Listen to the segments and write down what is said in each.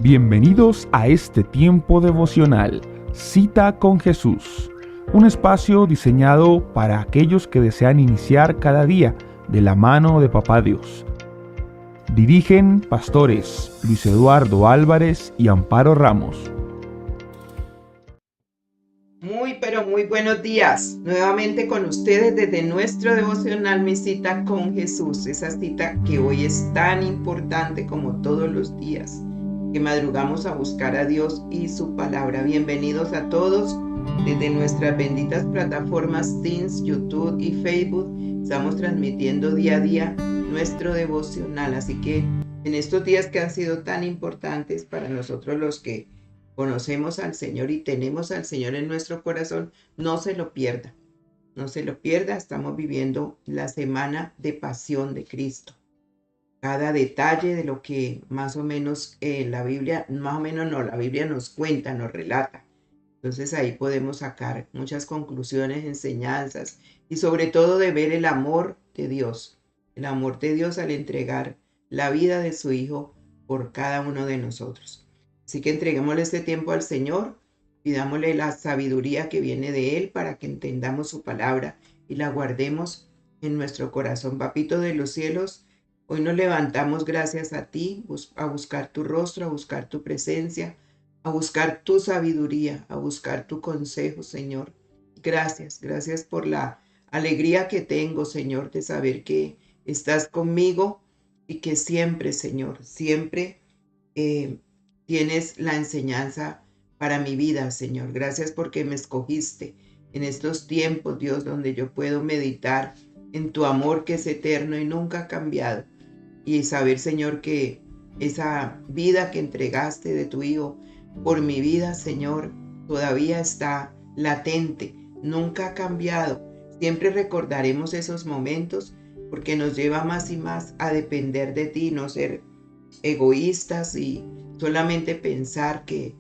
Bienvenidos a este tiempo devocional, Cita con Jesús, un espacio diseñado para aquellos que desean iniciar cada día de la mano de Papá Dios. Dirigen pastores Luis Eduardo Álvarez y Amparo Ramos. Muy buenos días. Nuevamente con ustedes desde nuestro devocional Mi Cita con Jesús. Esa cita que hoy es tan importante como todos los días, que madrugamos a buscar a Dios y su palabra. Bienvenidos a todos desde nuestras benditas plataformas Teams, YouTube y Facebook. Estamos transmitiendo día a día nuestro devocional. Así que en estos días que han sido tan importantes para nosotros los que conocemos al Señor y tenemos al Señor en nuestro corazón, no se lo pierda. No se lo pierda. Estamos viviendo la semana de pasión de Cristo. Cada detalle de lo que más o menos la Biblia nos cuenta, nos relata. Entonces ahí podemos sacar muchas conclusiones, enseñanzas y sobre todo de ver el amor de Dios al entregar la vida de su Hijo por cada uno de nosotros. Así que entreguémosle este tiempo al Señor, pidámosle la sabiduría que viene de Él para que entendamos su palabra y la guardemos en nuestro corazón. Papito de los cielos, hoy nos levantamos gracias a ti, a buscar tu rostro, a buscar tu presencia, a buscar tu sabiduría, a buscar tu consejo, Señor. Gracias por la alegría que tengo, Señor, de saber que estás conmigo y que siempre, Señor, siempre tienes la enseñanza para mi vida, Señor. Gracias porque me escogiste en estos tiempos, Dios, donde yo puedo meditar en tu amor que es eterno y nunca ha cambiado. Y saber, Señor, que esa vida que entregaste de tu Hijo por mi vida, Señor, todavía está latente, nunca ha cambiado. Siempre recordaremos esos momentos porque nos lleva más y más a depender de ti, no ser egoístas y solamente pensar que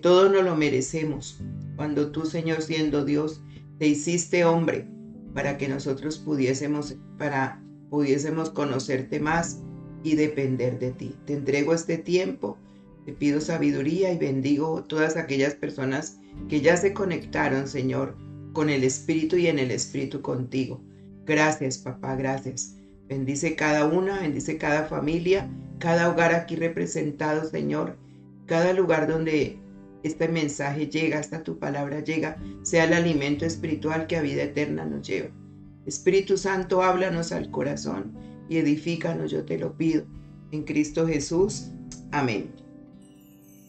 todo nos lo merecemos. Cuando tú, Señor, siendo Dios, te hiciste hombre para que nosotros pudiésemos conocerte más y depender de ti. Te entrego este tiempo, te pido sabiduría y bendigo todas aquellas personas que ya se conectaron, Señor, con el Espíritu y en el Espíritu contigo. Gracias, papá, gracias. Bendice cada una, bendice cada familia, cada hogar aquí representado, Señor, cada lugar donde este mensaje llega, hasta tu palabra llega, sea el alimento espiritual que a vida eterna nos lleva. Espíritu Santo, háblanos al corazón y edifícanos, yo te lo pido, en Cristo Jesús. Amén.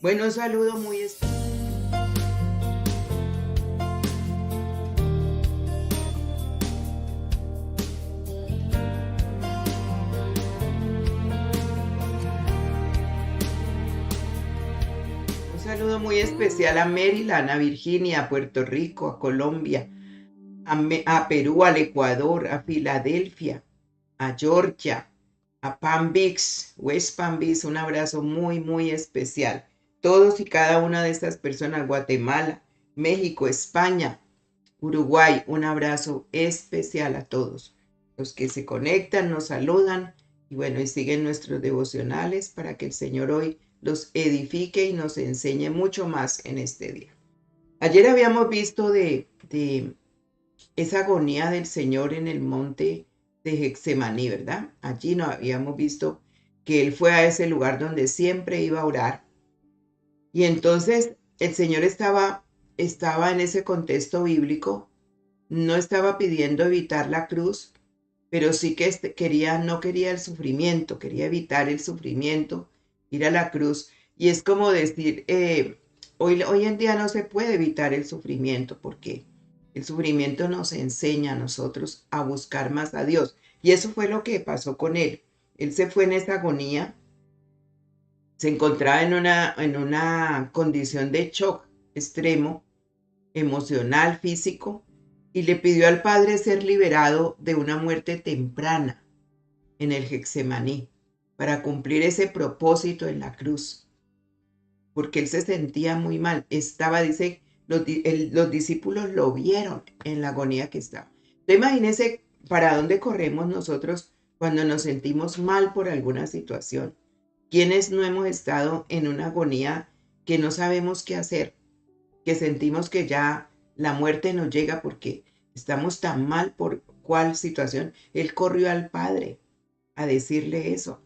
Bueno, un saludo muy especial. Un saludo muy especial a Maryland, a Virginia, a Puerto Rico, a Colombia, a Perú, al Ecuador, a Filadelfia, a Georgia, a Palm Beach, West Palm Beach. Un abrazo muy especial. Todos y cada una de estas personas, Guatemala, México, España, Uruguay, un abrazo especial a todos. Los que se conectan, nos saludan y bueno, y siguen nuestros devocionales para que el Señor hoy los edifique y nos enseñe mucho más en este día. Ayer habíamos visto de esa agonía del Señor en el monte de Getsemaní, ¿verdad? Allí nos habíamos visto que Él fue a ese lugar donde siempre iba a orar. Y entonces el Señor estaba en ese contexto bíblico, no estaba pidiendo evitar la cruz, pero sí que no quería el sufrimiento, quería evitar el sufrimiento, ir a la cruz. Y es como decir, hoy en día no se puede evitar el sufrimiento porque el sufrimiento nos enseña a nosotros a buscar más a Dios. Y eso fue lo que pasó con él. Él se fue en esa agonía, se encontraba en una condición de shock extremo, emocional, físico, y le pidió al Padre ser liberado de una muerte temprana en el Getsemaní para cumplir ese propósito en la cruz, porque él se sentía muy mal. Dice, los discípulos lo vieron en la agonía que estaba. Entonces, imagínense para dónde corremos nosotros cuando nos sentimos mal por alguna situación. ¿Quiénes no hemos estado en una agonía que no sabemos qué hacer? Que sentimos que ya la muerte nos llega porque estamos tan mal por cuál situación. Él corrió al Padre a decirle eso.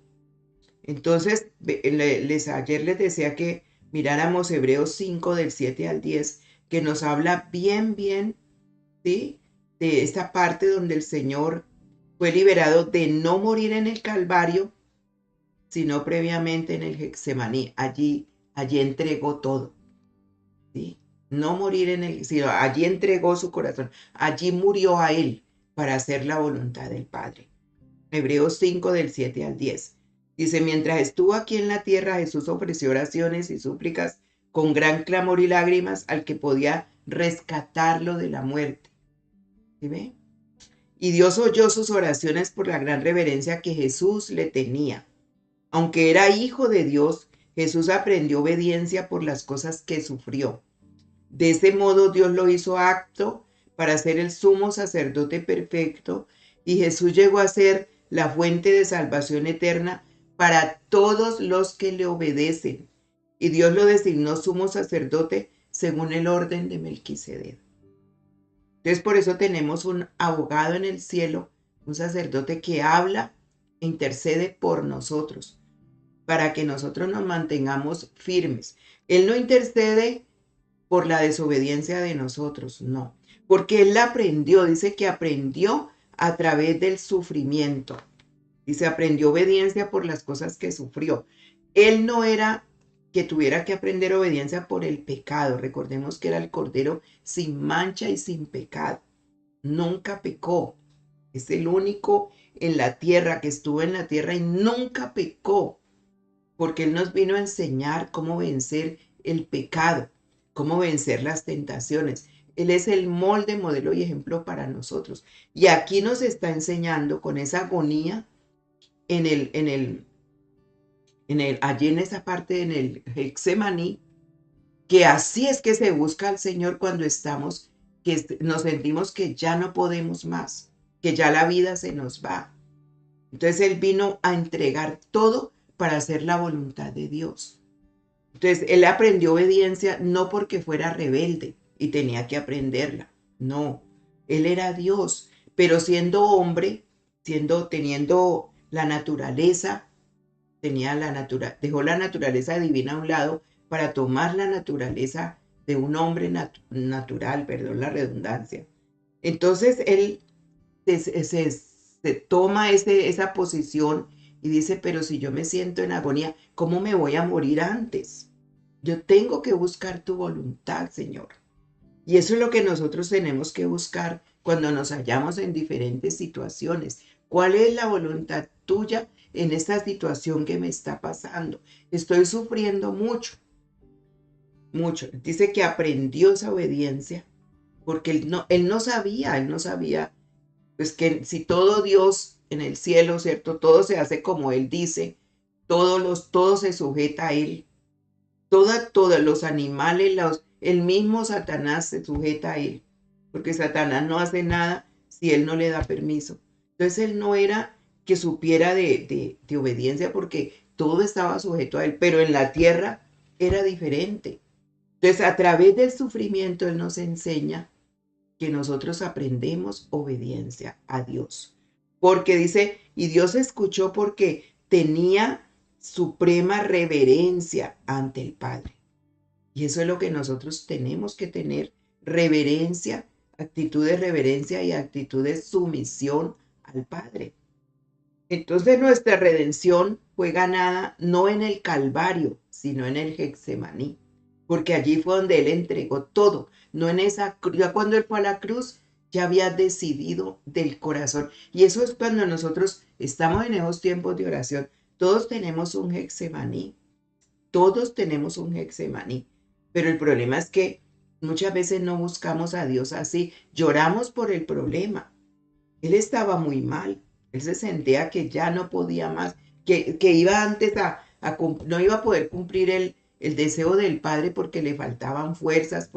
Entonces, ayer les decía que miráramos Hebreos 5 del 7 al 10, que nos habla bien, ¿sí? De esta parte donde el Señor fue liberado de no morir en el Calvario, sino previamente en el Getsemaní. Allí entregó todo, ¿sí? No morir en el, sino allí entregó su corazón. Allí murió a él para hacer la voluntad del Padre. Hebreos 5 del 7 al 10. Dice, mientras estuvo aquí en la tierra, Jesús ofreció oraciones y súplicas con gran clamor y lágrimas al que podía rescatarlo de la muerte. ¿Sí ve? Y Dios oyó sus oraciones por la gran reverencia que Jesús le tenía. Aunque era hijo de Dios, Jesús aprendió obediencia por las cosas que sufrió. De ese modo Dios lo hizo apto para ser el sumo sacerdote perfecto, y Jesús llegó a ser la fuente de salvación eterna para todos los que le obedecen. Y Dios lo designó sumo sacerdote según el orden de Melquisedec. Entonces por eso tenemos un abogado en el cielo, un sacerdote que habla e intercede por nosotros, para que nosotros nos mantengamos firmes. Él no intercede por la desobediencia de nosotros, no, porque él la aprendió, dice que aprendió a través del sufrimiento, dice aprendió obediencia por las cosas que sufrió. Él no era que tuviera que aprender obediencia por el pecado, recordemos que era el Cordero sin mancha y sin pecado, nunca pecó, es el único en la tierra que estuvo en la tierra y nunca pecó, porque él nos vino a enseñar cómo vencer el pecado, cómo vencer las tentaciones. Él es el molde, modelo y ejemplo para nosotros. Y aquí nos está enseñando con esa agonía allí en esa parte, en el Getsemaní, que así es que se busca al Señor cuando estamos, que nos sentimos que ya no podemos más, que ya la vida se nos va. Entonces Él vino a entregar todo para hacer la voluntad de Dios. Entonces, él aprendió obediencia no porque fuera rebelde y tenía que aprenderla. No, él era Dios, pero siendo hombre, teniendo la naturaleza, dejó la naturaleza divina a un lado para tomar la naturaleza de un hombre natural, perdón la redundancia. Entonces, él se toma esa posición y dice, pero si yo me siento en agonía, ¿cómo me voy a morir antes? Yo tengo que buscar tu voluntad, Señor. Y eso es lo que nosotros tenemos que buscar cuando nos hallamos en diferentes situaciones. ¿Cuál es la voluntad tuya en esta situación que me está pasando? Estoy sufriendo mucho, mucho. Dice que aprendió esa obediencia porque él no sabía pues que si todo Dios en el cielo, ¿cierto? Todo se hace como Él dice, todo se sujeta a Él, todos los animales, el mismo Satanás se sujeta a Él, porque Satanás no hace nada si Él no le da permiso. Entonces Él no era que supiera de obediencia porque todo estaba sujeto a Él, pero en la tierra era diferente. Entonces a través del sufrimiento Él nos enseña que nosotros aprendemos obediencia a Dios. Porque dice, y Dios escuchó porque tenía suprema reverencia ante el Padre. Y eso es lo que nosotros tenemos que tener, reverencia, actitud de reverencia y actitud de sumisión al Padre. Entonces nuestra redención fue ganada no en el Calvario, sino en el Getsemaní, porque allí fue donde Él entregó todo, no en esa cruz. Ya cuando Él fue a la cruz, ya había decidido del corazón. Y eso es cuando nosotros estamos en esos tiempos de oración. Todos tenemos un Getsemaní, todos tenemos un Getsemaní, pero el problema es que muchas veces no buscamos a Dios así, lloramos por el problema. Él estaba muy mal, él se sentía que ya no podía más, que iba antes no iba a poder cumplir el deseo del Padre porque le faltaban fuerzas,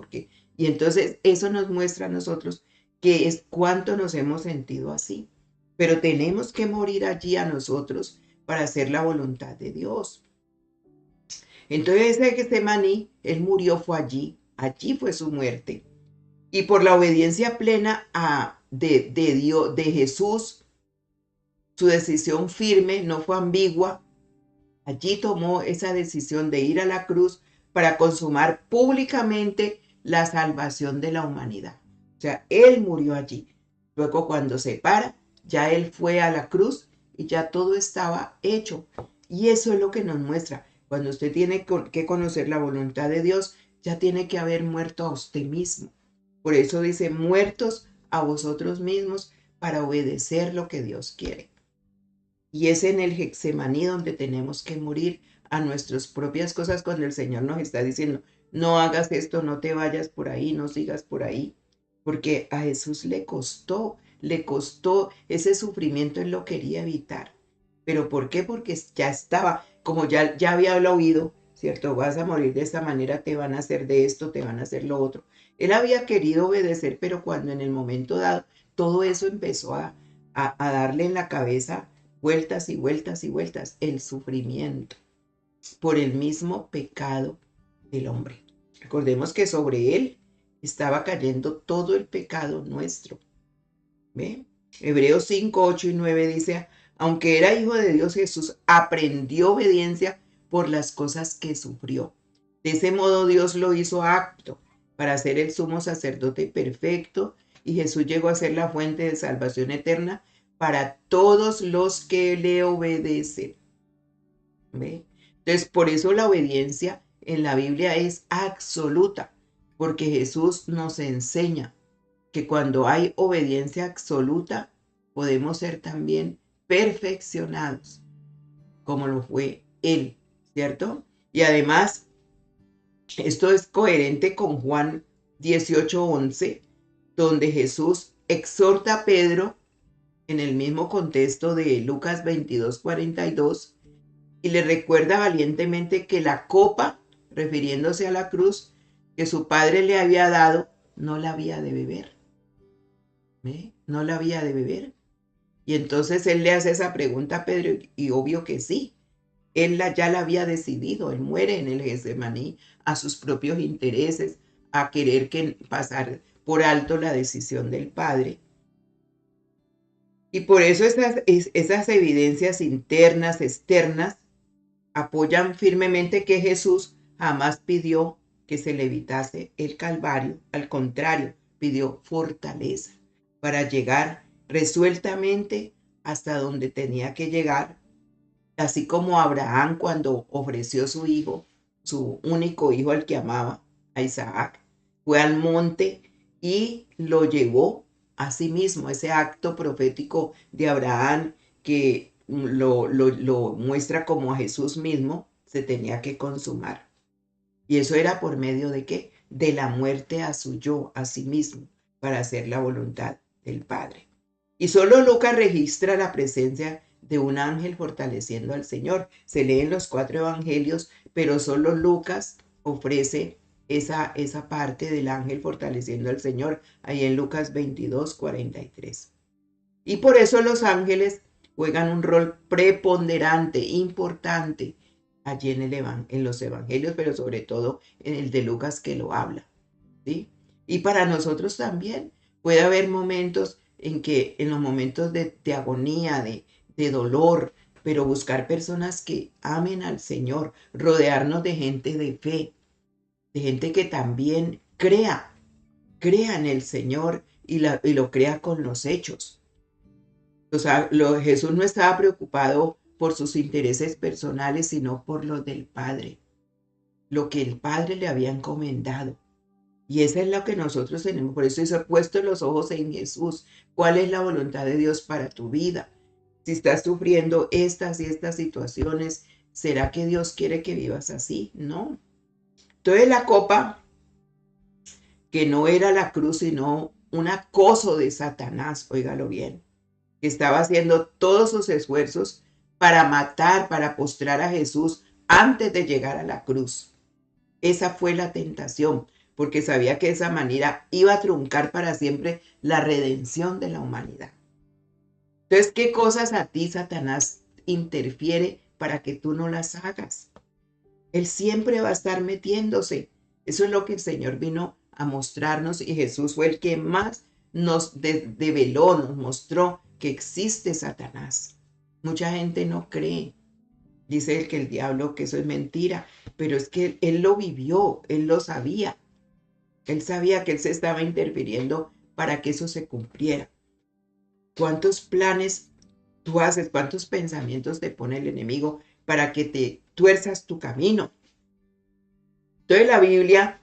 y entonces eso nos muestra a nosotros que es cuánto nos hemos sentido así. Pero tenemos que morir allí a nosotros para hacer la voluntad de Dios. Entonces ese Getsemaní, él murió, fue allí fue su muerte. Y por la obediencia plena de Dios, de Jesús, su decisión firme no fue ambigua. Allí tomó esa decisión de ir a la cruz para consumar públicamente la salvación de la humanidad. O sea, él murió allí. Luego cuando se para, ya él fue a la cruz y ya todo estaba hecho. Y eso es lo que nos muestra. Cuando usted tiene que conocer la voluntad de Dios, ya tiene que haber muerto a usted mismo. Por eso dice, muertos a vosotros mismos para obedecer lo que Dios quiere. Y es en el Getsemaní donde tenemos que morir a nuestras propias cosas cuando el Señor nos está diciendo, no hagas esto, no te vayas por ahí, no sigas por ahí. Porque a Jesús le costó ese sufrimiento, él lo quería evitar. ¿Pero por qué? Porque ya estaba, como ya había oído, ¿cierto? Vas a morir de esta manera, te van a hacer de esto, te van a hacer lo otro. Él había querido obedecer, pero cuando en el momento dado todo eso empezó a darle en la cabeza vueltas y vueltas y vueltas, el sufrimiento por el mismo pecado del hombre. Recordemos que sobre él estaba cayendo todo el pecado nuestro. ¿Ve? Hebreos 5, 8 y 9 dice, aunque era hijo de Dios, Jesús aprendió obediencia por las cosas que sufrió. De ese modo Dios lo hizo apto para ser el sumo sacerdote perfecto, y Jesús llegó a ser la fuente de salvación eterna para todos los que le obedecen. ¿Ve? Entonces, por eso la obediencia en la Biblia es absoluta, porque Jesús nos enseña que cuando hay obediencia absoluta, podemos ser también perfeccionados, como lo fue Él, ¿cierto? Y además, esto es coherente con Juan 18:11, donde Jesús exhorta a Pedro en el mismo contexto de Lucas 22:42, y le recuerda valientemente que la copa, refiriéndose a la cruz, que su padre le había dado, no la había de beber. ¿Ve? No la había de beber. Y entonces él le hace esa pregunta a Pedro, y obvio que sí. Él ya la había decidido, él muere en el Getsemaní a sus propios intereses, a querer pasar por alto la decisión del Padre. Y por eso esas evidencias internas, externas, apoyan firmemente que Jesús jamás pidió que se le evitase el Calvario, al contrario, pidió fortaleza para llegar resueltamente hasta donde tenía que llegar, así como Abraham cuando ofreció su hijo, su único hijo al que amaba, a Isaac, fue al monte y lo llevó a sí mismo, ese acto profético de Abraham que lo muestra como a Jesús mismo, se tenía que consumar. Y eso era por medio de ¿qué? De la muerte a su yo, a sí mismo, para hacer la voluntad del Padre. Y solo Lucas registra la presencia de un ángel fortaleciendo al Señor. Se leen los 4 evangelios, pero solo Lucas ofrece esa parte del ángel fortaleciendo al Señor, ahí en Lucas 22:43. Y por eso los ángeles juegan un rol preponderante, importante, allí en los evangelios, pero sobre todo en el de Lucas que lo habla, ¿sí? Y para nosotros también puede haber momentos en los momentos de agonía, de dolor, pero buscar personas que amen al Señor, rodearnos de gente de fe, de gente que también crea en el Señor y lo crea con los hechos. O sea, Jesús no estaba preocupado por sus intereses personales, sino por los del Padre, lo que el Padre le había encomendado. Y eso es lo que nosotros tenemos. Por eso he puesto los ojos en Jesús. ¿Cuál es la voluntad de Dios para tu vida? Si estás sufriendo estas y estas situaciones, ¿será que Dios quiere que vivas así? No. Entonces la copa, que no era la cruz, sino un acoso de Satanás, óigalo bien, que estaba haciendo todos sus esfuerzos para matar, para postrar a Jesús antes de llegar a la cruz. Esa fue la tentación, porque sabía que de esa manera iba a truncar para siempre la redención de la humanidad. Entonces, ¿qué cosas a ti Satanás interfiere para que tú no las hagas? Él siempre va a estar metiéndose. Eso es lo que el Señor vino a mostrarnos y Jesús fue el que más nos develó, nos mostró que existe Satanás. Mucha gente no cree. Dice el que el diablo que eso es mentira, pero es que él lo vivió, él lo sabía. Él sabía que él se estaba interfiriendo para que eso se cumpliera. ¿Cuántos planes tú haces? ¿Cuántos pensamientos te pone el enemigo para que te tuerzas tu camino? Entonces la Biblia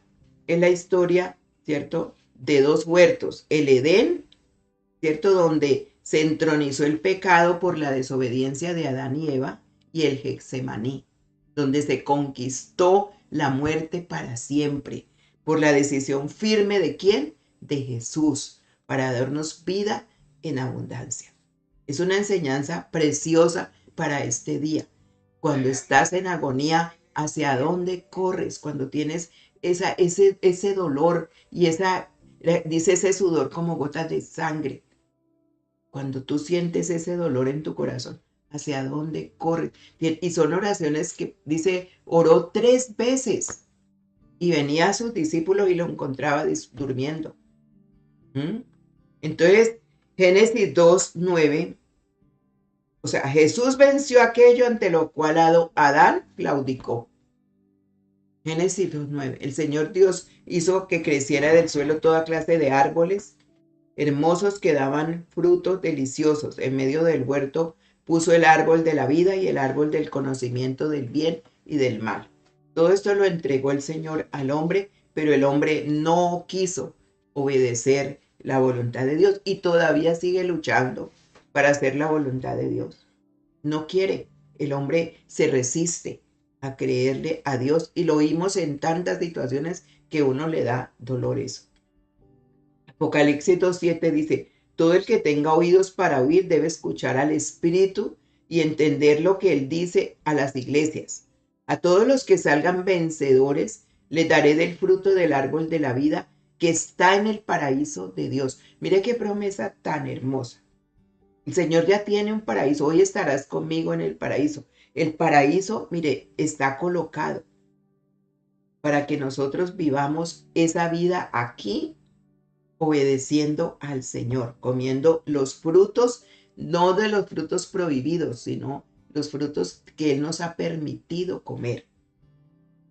es la historia, ¿cierto?, de dos huertos. El Edén, ¿cierto?, donde se entronizó el pecado por la desobediencia de Adán y Eva, y el Getsemaní, donde se conquistó la muerte para siempre, por la decisión firme ¿de quién? De Jesús, para darnos vida en abundancia. Es una enseñanza preciosa para este día. Cuando estás en agonía, ¿hacia dónde corres? Cuando tienes ese dolor y dice ese sudor como gotas de sangre. Cuando tú sientes ese dolor en tu corazón, ¿hacia dónde corres? Y son oraciones que dice, oró 3 veces y venía a sus discípulos y lo encontraba durmiendo. Entonces, Génesis 2:9, o sea, Jesús venció aquello ante lo cual Adán claudicó. Génesis 2:9, el Señor Dios hizo que creciera del suelo toda clase de árboles hermosos que daban frutos deliciosos. En medio del huerto puso el árbol de la vida y el árbol del conocimiento del bien y del mal. Todo esto lo entregó el Señor al hombre, pero el hombre no quiso obedecer la voluntad de Dios y todavía sigue luchando para hacer la voluntad de Dios. No quiere. El hombre se resiste a creerle a Dios y lo oímos en tantas situaciones que uno le da dolor eso. Apocalipsis 2:7 dice, todo el que tenga oídos para oír debe escuchar al Espíritu y entender lo que Él dice a las iglesias. A todos los que salgan vencedores, les daré del fruto del árbol de la vida que está en el paraíso de Dios. Mire qué promesa tan hermosa. El Señor ya tiene un paraíso. Hoy estarás conmigo en el paraíso. El paraíso, mire, está colocado para que nosotros vivamos esa vida aquí, obedeciendo al Señor, comiendo los frutos, no de los frutos prohibidos, sino los frutos que Él nos ha permitido comer.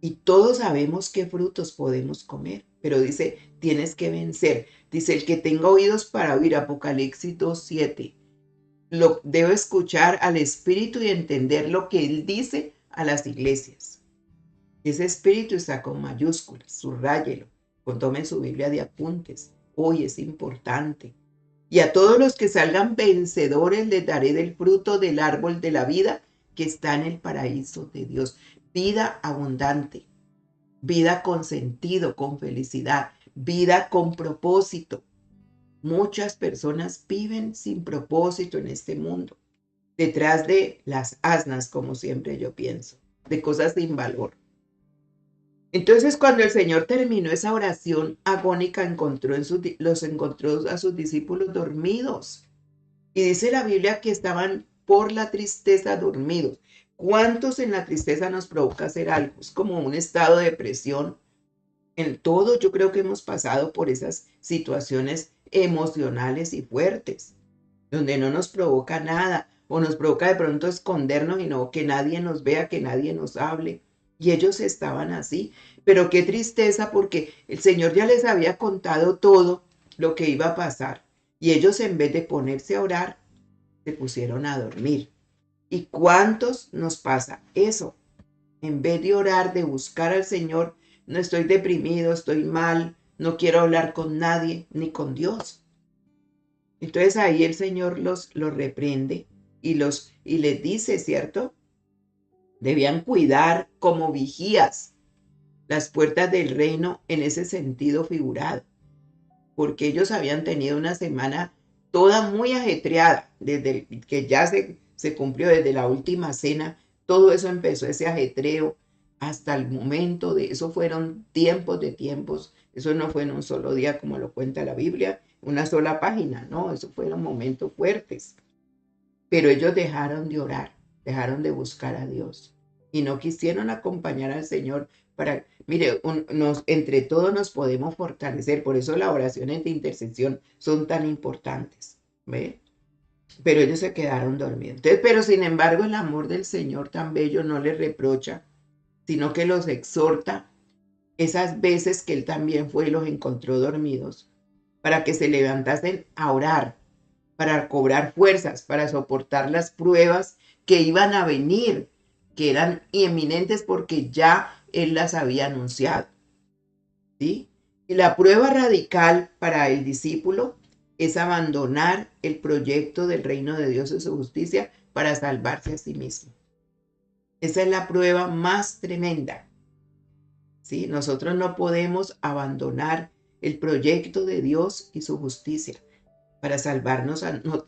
Y todos sabemos qué frutos podemos comer, pero dice, tienes que vencer. Dice, el que tenga oídos para oír, Apocalipsis 2:7, debe escuchar al Espíritu y entender lo que Él dice a las iglesias. Ese Espíritu está con mayúsculas, subráyelo, tomen su Biblia de apuntes. Hoy es importante. Y a todos los que salgan vencedores les daré del fruto del árbol de la vida que está en el paraíso de Dios. Vida abundante, vida con sentido, con felicidad, vida con propósito. Muchas personas viven sin propósito en este mundo, detrás de las asnas, como siempre yo pienso, de cosas sin valor. Entonces, cuando el Señor terminó esa oración agónica, los encontró a sus discípulos dormidos. Y dice la Biblia que estaban por la tristeza dormidos. ¿Cuántos en la tristeza nos provoca hacer algo? Es como un estado de depresión. En todo, yo creo que hemos pasado por esas situaciones emocionales y fuertes, donde no nos provoca nada, o nos provoca de pronto escondernos y no que nadie nos vea, que nadie nos hable. Y ellos estaban así, pero qué tristeza porque el Señor ya les había contado todo lo que iba a pasar. Y ellos en vez de ponerse a orar, se pusieron a dormir. ¿Y cuántos nos pasa eso? En vez de orar, de buscar al Señor, no estoy deprimido, estoy mal, no quiero hablar con nadie, ni con Dios. Entonces ahí el Señor los reprende y les dice, ¿cierto? Debían cuidar como vigías las puertas del reino en ese sentido figurado, porque ellos habían tenido una semana toda muy ajetreada, desde que ya se cumplió, desde la última cena, todo eso empezó, ese ajetreo, hasta el momento de eso fueron tiempos de tiempos, eso no fue en un solo día como lo cuenta la Biblia, una sola página, no, eso fueron momentos fuertes, pero ellos dejaron de orar, dejaron de buscar a Dios. y no quisieron acompañar al Señor para, mire, entre todos nos podemos fortalecer, por eso las oraciones de intercesión son tan importantes, ¿ve? Pero ellos se quedaron dormidos. Entonces, pero sin embargo, el amor del Señor tan bello no les reprocha, sino que los exhorta esas veces que Él también fue y los encontró dormidos, para que se levantasen a orar, para cobrar fuerzas, para soportar las pruebas que iban a venir, que eran inminentes porque ya Él las había anunciado, ¿sí? Y la prueba radical para el discípulo es abandonar el proyecto del reino de Dios y su justicia para salvarse a sí mismo. Esa es la prueba más tremenda, ¿sí? Nosotros no podemos abandonar el proyecto de Dios y su justicia para salvarnos.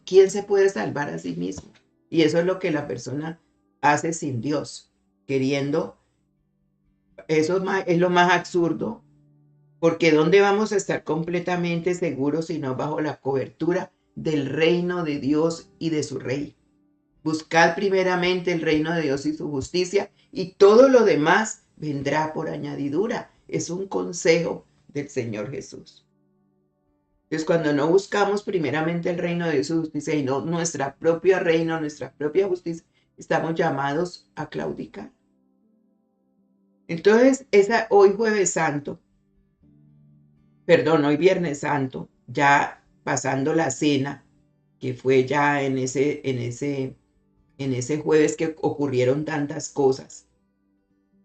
¿Quién se puede salvar a sí mismo? Y eso es lo que la persona hace sin Dios, queriendo. Eso es lo más absurdo, porque ¿dónde vamos a estar completamente seguros si no bajo la cobertura del reino de Dios y de su rey? Buscad primeramente el reino de Dios y su justicia, y todo lo demás vendrá por añadidura. Es un consejo del Señor Jesús. Entonces, cuando no buscamos primeramente el reino de Dios y su justicia y no nuestra propia reino, nuestra propia justicia, estamos llamados a claudicar. Entonces, hoy Jueves Santo, hoy Viernes Santo, ya pasando la cena, que fue ya en ese jueves que ocurrieron tantas cosas.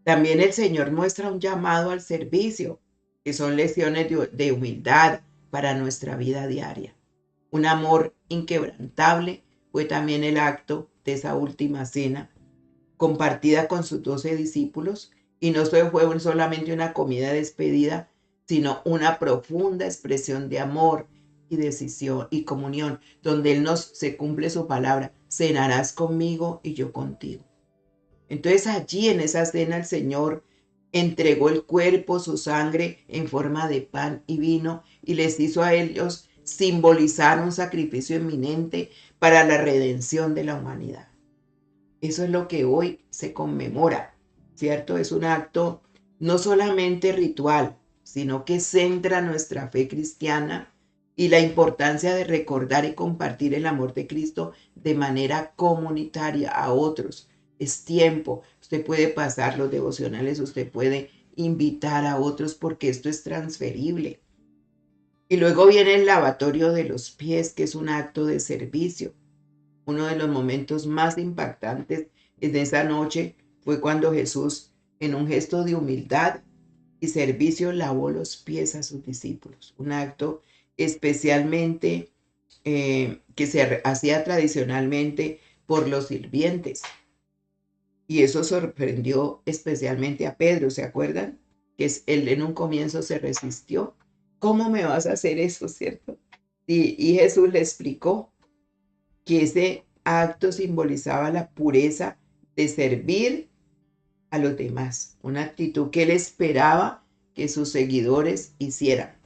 También el Señor muestra un llamado al servicio, que son lecciones de humildad para nuestra vida diaria. Un amor inquebrantable fue también el acto de esa última cena, compartida con sus 12 discípulos, y no fue solamente una comida de despedida, sino una profunda expresión de amor y decisión y comunión, donde se cumple su palabra: cenarás conmigo y yo contigo. Entonces allí en esa cena el Señor entregó el cuerpo, su sangre en forma de pan y vino, y les hizo a ellos simbolizar un sacrificio inminente para la redención de la humanidad. Eso es lo que hoy se conmemora, ¿cierto? Es un acto no solamente ritual, sino que centra nuestra fe cristiana y la importancia de recordar y compartir el amor de Cristo de manera comunitaria a otros. Es tiempo, usted puede pasar los devocionales, usted puede invitar a otros, porque esto es transferible. Y luego viene el lavatorio de los pies, que es un acto de servicio. Uno de los momentos más impactantes de esa noche fue cuando Jesús, en un gesto de humildad y servicio, lavó los pies a sus discípulos. Un acto especialmente que se hacía tradicionalmente por los sirvientes. Y eso sorprendió especialmente a Pedro, ¿se acuerdan? Que él en un comienzo se resistió. ¿Cómo me vas a hacer eso, cierto? Y Jesús le explicó que ese acto simbolizaba la pureza de servir a los demás, una actitud que él esperaba que sus seguidores hicieran.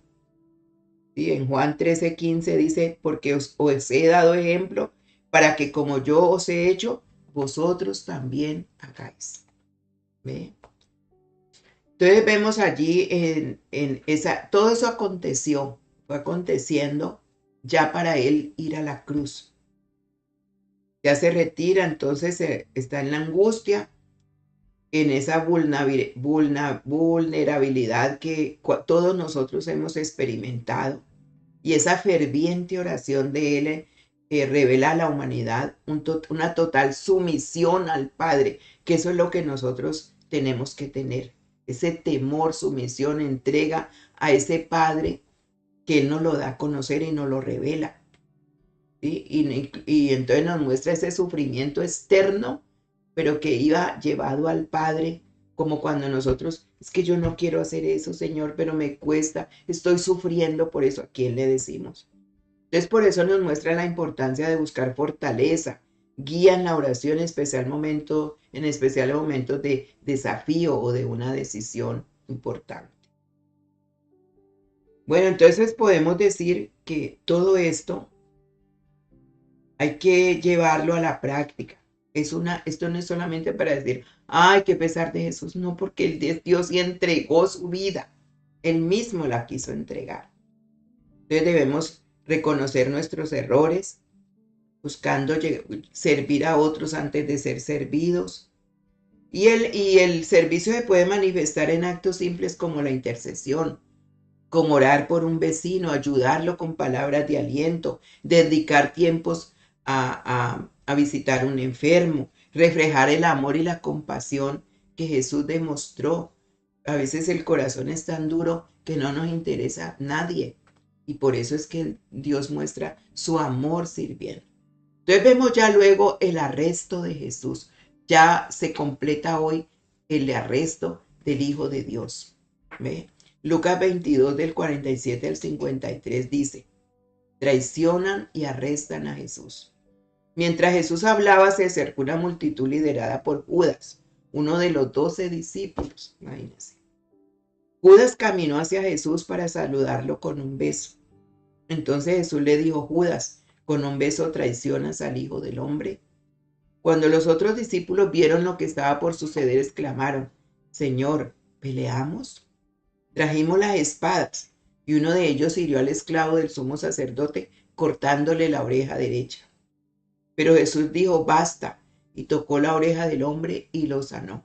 Y en Juan 13:15 dice: porque os he dado ejemplo para que como yo os he hecho, vosotros también hagáis. ¿Ve? Entonces vemos allí todo eso fue aconteciendo ya para él ir a la cruz. Ya se retira, entonces está en la angustia, en esa vulnerabilidad que todos nosotros hemos experimentado. Y esa ferviente oración de él revela a la humanidad una total sumisión al Padre, que eso es lo que nosotros tenemos que tener. Ese temor, sumisión, entrega a ese Padre que Él nos lo da a conocer y nos lo revela. ¿Sí? Y entonces nos muestra ese sufrimiento externo, pero que iba llevado al Padre, como cuando nosotros: es que yo no quiero hacer eso, Señor, pero me cuesta, estoy sufriendo por eso. ¿A quién le decimos? Entonces, por eso nos muestra la importancia de buscar fortaleza, guía en la oración, en especial momentos de desafío o de una decisión importante. Bueno, entonces podemos decir que todo esto hay que llevarlo a la práctica. Esto no es solamente para decir, ay, qué pesar de Jesús, no, porque Él es Dios y entregó su vida. Él mismo la quiso entregar. Entonces debemos reconocer nuestros errores, buscando servir a otros antes de ser servidos. Y el servicio se puede manifestar en actos simples como la intercesión, como orar por un vecino, ayudarlo con palabras de aliento, dedicar tiempos a visitar a un enfermo, reflejar el amor y la compasión que Jesús demostró. A veces el corazón es tan duro que no nos interesa nadie. Y por eso es que Dios muestra su amor sirviendo. Entonces vemos ya luego el arresto de Jesús. Ya se completa hoy el arresto del Hijo de Dios. ¿Ve? Lucas 22 del 47 al 53 dice, traicionan y arrestan a Jesús. Mientras Jesús hablaba, se acercó una multitud liderada por Judas, uno de los 12 discípulos. Imagínense. Judas caminó hacia Jesús para saludarlo con un beso. Entonces Jesús le dijo, Judas, ¿con un beso traicionas al Hijo del Hombre? Cuando los otros discípulos vieron lo que estaba por suceder, exclamaron, Señor, ¿peleamos? Trajimos las espadas, y uno de ellos hirió al esclavo del sumo sacerdote, cortándole la oreja derecha. Pero Jesús dijo, basta, y tocó la oreja del hombre y lo sanó.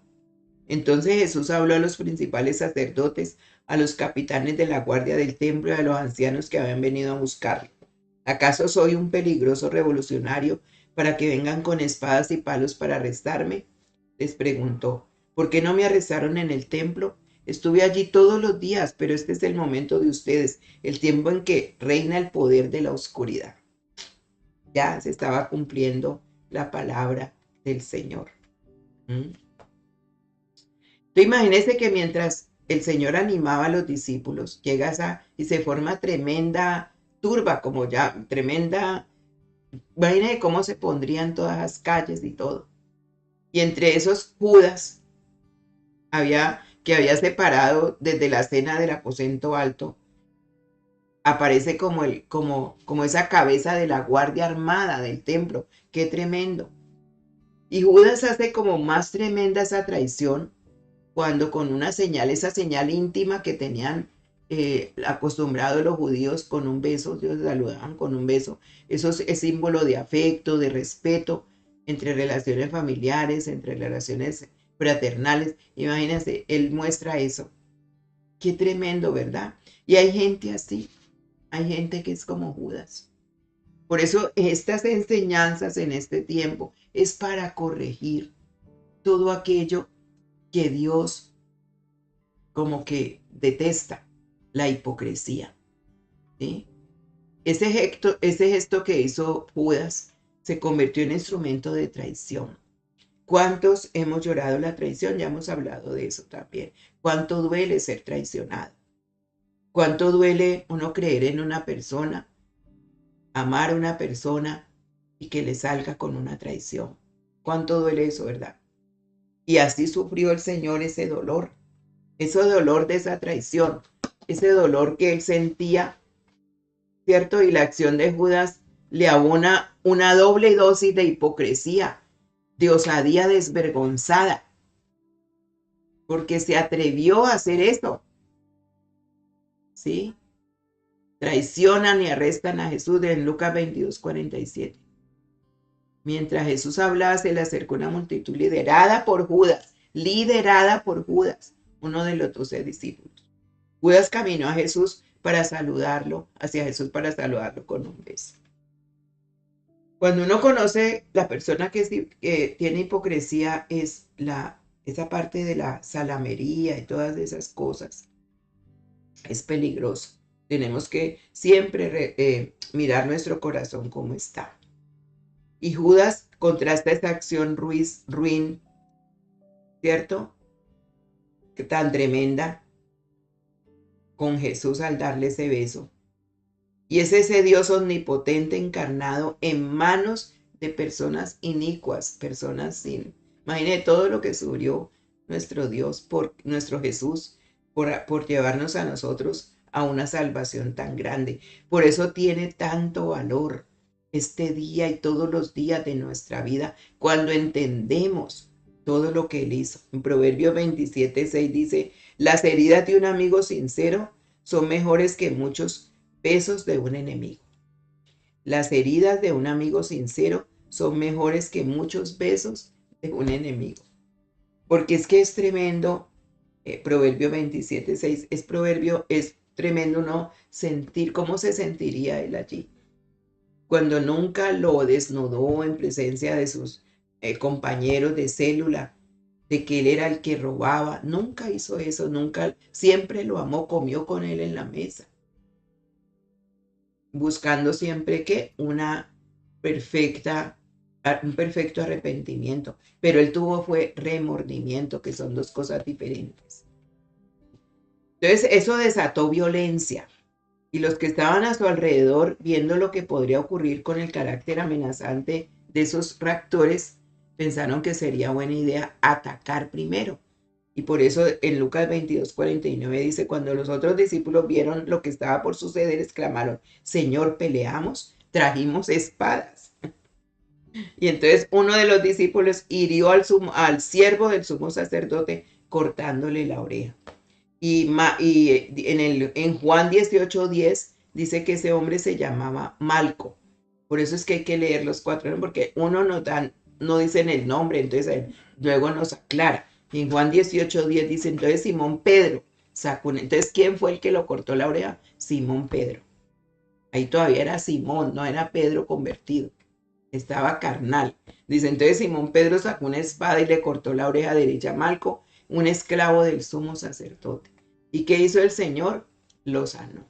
Entonces Jesús habló a los principales sacerdotes, a los capitanes de la guardia del templo y a los ancianos que habían venido a buscarlo. ¿Acaso soy un peligroso revolucionario para que vengan con espadas y palos para arrestarme? Les preguntó. ¿Por qué no me arrestaron en el templo? Estuve allí todos los días, pero este es el momento de ustedes, el tiempo en que reina el poder de la oscuridad. Ya se estaba cumpliendo la palabra del Señor. Entonces imagínense que mientras el Señor animaba a los discípulos, llega y se forma tremenda turba, como ya tremenda, imagínense cómo se pondrían todas las calles y todo. Y entre esos Judas, que había separado desde la cena del aposento alto, aparece como esa cabeza de la guardia armada del templo. ¡Qué tremendo! Y Judas hace como más tremenda esa traición cuando con una señal, esa señal íntima que tenían acostumbrados los judíos con un beso, ellos saludaban con un beso. Eso es símbolo de afecto, de respeto entre relaciones familiares, entre relaciones fraternales. Imagínense, él muestra eso. Qué tremendo, ¿verdad? Y hay gente así. Hay gente que es como Judas. Por eso estas enseñanzas en este tiempo es para corregir todo aquello que Dios como que detesta, la hipocresía. ¿Sí? Ese gesto que hizo Judas se convirtió en instrumento de traición. ¿Cuántos hemos llorado la traición? Ya hemos hablado de eso también. ¿Cuánto duele ser traicionado? ¿Cuánto duele uno creer en una persona, amar a una persona y que le salga con una traición? ¿Cuánto duele eso, verdad? Y así sufrió el Señor ese dolor de esa traición, ese dolor que él sentía, ¿cierto? Y la acción de Judas le abona una doble dosis de hipocresía, de osadía desvergonzada, porque se atrevió a hacer eso. ¿Sí? Traicionan y arrestan a Jesús en Lucas 22, 47. Mientras Jesús hablaba, se le acercó una multitud liderada por Judas, uno de los 12 discípulos. Judas caminó hacia Jesús para saludarlo con un beso. Cuando uno conoce la persona que tiene hipocresía, es esa parte de la salamería y todas esas cosas. Es peligroso. Tenemos que siempre mirar nuestro corazón cómo está. Y Judas contrasta esta acción ruin, ¿cierto? Que tan tremenda con Jesús al darle ese beso. Y es ese Dios omnipotente encarnado en manos de personas inicuas, personas sin. Imagine todo lo que sufrió nuestro Dios, nuestro Jesús, por llevarnos a nosotros a una salvación tan grande. Por eso tiene tanto valor. este día y todos los días de nuestra vida cuando entendemos todo lo que Él hizo. En Proverbios 27:6 dice, las heridas de un amigo sincero son mejores que muchos besos de un enemigo. Las heridas de un amigo sincero son mejores que muchos besos de un enemigo. Porque es que es tremendo, Proverbio 27:6, es tremendo no sentir cómo se sentiría él allí. Cuando nunca lo desnudó en presencia de sus compañeros de célula, de que él era el que robaba, nunca hizo eso, nunca, siempre lo amó, comió con él en la mesa, buscando siempre que un perfecto arrepentimiento, pero él fue remordimiento, que son dos cosas diferentes. Entonces eso desató violencia y los que estaban a su alrededor, viendo lo que podría ocurrir con el carácter amenazante de esos raptores, pensaron que sería buena idea atacar primero. Y por eso en Lucas 22:49 dice, cuando los otros discípulos vieron lo que estaba por suceder, exclamaron, Señor, peleamos, trajimos espadas. Y entonces uno de los discípulos hirió al siervo del sumo sacerdote cortándole la oreja. Y en Juan 18:10 dice que ese hombre se llamaba Malco. Por eso es que hay que leer los 4 nombres, porque uno no dicen el nombre, entonces luego nos aclara. Y en Juan 18:10 dice, entonces Simón Pedro sacó entonces, ¿quién fue el que lo cortó la oreja? Simón Pedro. Ahí todavía era Simón, no era Pedro convertido. Estaba carnal. Dice, entonces Simón Pedro sacó una espada y le cortó la oreja derecha a Malco, un esclavo del sumo sacerdote. ¿Y qué hizo el Señor? Lo sanó.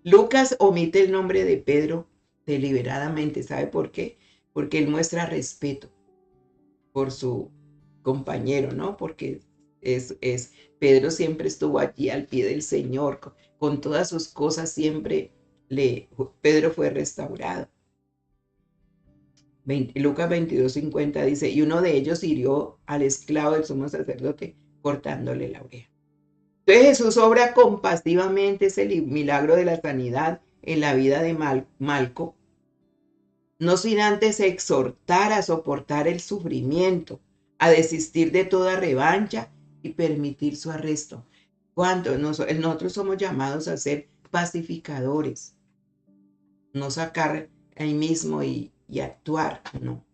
Lucas omite el nombre de Pedro deliberadamente. ¿Sabe por qué? Porque él muestra respeto por su compañero, ¿no? Porque Pedro siempre estuvo allí al pie del Señor, con todas sus cosas siempre Pedro fue restaurado. Lucas 22:50 dice, y uno de ellos hirió al esclavo del sumo sacerdote cortándole la oreja. Entonces Jesús obra compasivamente ese milagro de la sanidad en la vida de Malco, no sin antes exhortar a soportar el sufrimiento, a desistir de toda revancha y permitir su arresto. Cuando nosotros somos llamados a ser pacificadores, no sacar ahí mismo y actuar, no.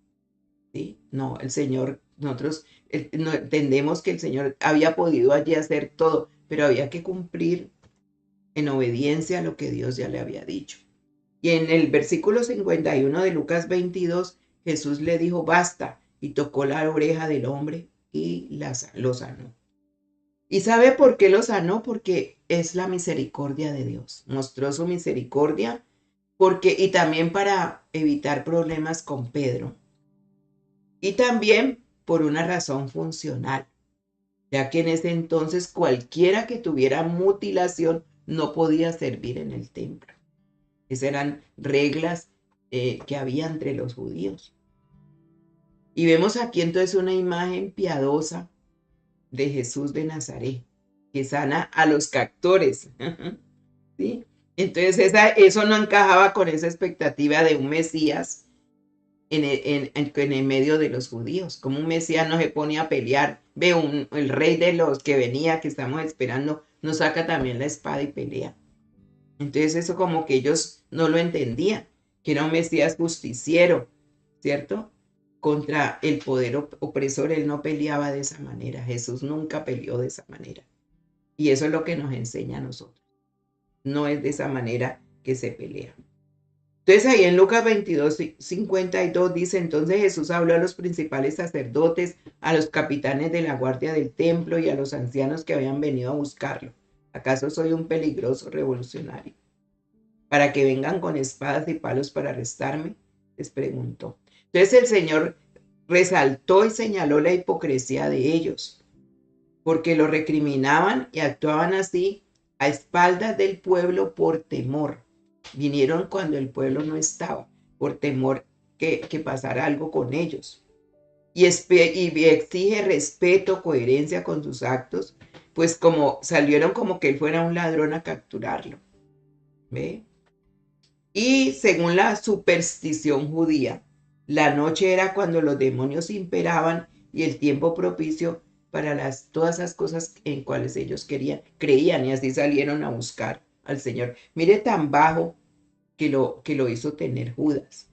¿Sí? No, el Señor, nosotros entendemos que el Señor había podido allí hacer todo, pero había que cumplir en obediencia a lo que Dios ya le había dicho. Y en el versículo 51 de Lucas 22, Jesús le dijo, basta, y tocó la oreja del hombre y lo sanó. ¿Y sabe por qué lo sanó? Porque es la misericordia de Dios. Mostró su misericordia y también para evitar problemas con Pedro. Y también por una razón funcional, ya que en ese entonces cualquiera que tuviera mutilación no podía servir en el templo. Esas eran reglas que había entre los judíos. Y vemos aquí entonces una imagen piadosa de Jesús de Nazaret, que sana a los captores. ¿Sí? Entonces eso no encajaba con esa expectativa de un Mesías en el medio de los judíos. Como un Mesías no se pone a pelear. Ve, el rey de los que venía, que estamos esperando, nos saca también la espada y pelea. Entonces eso como que ellos no lo entendían, que era un Mesías justiciero, ¿cierto? Contra el poder opresor, él no peleaba de esa manera. Jesús nunca peleó de esa manera. Y eso es lo que nos enseña a nosotros. No es de esa manera que se pelea. Entonces ahí en Lucas 22:52 dice, entonces Jesús habló a los principales sacerdotes, a los capitanes de la guardia del templo y a los ancianos que habían venido a buscarlo. ¿Acaso soy un peligroso revolucionario? ¿Para que vengan con espadas y palos para arrestarme? Les preguntó. Entonces el Señor resaltó y señaló la hipocresía de ellos, porque lo recriminaban y actuaban así a espaldas del pueblo por temor. Vinieron cuando el pueblo no estaba, por temor que pasara algo con ellos. Y exige respeto, coherencia con sus actos, pues como salieron como que él fuera un ladrón a capturarlo. ¿Ve? Y según la superstición judía, la noche era cuando los demonios imperaban y el tiempo propicio para todas esas cosas en cuales ellos creían, y así salieron a buscar al Señor. Mire tan bajo que lo hizo tener Judas,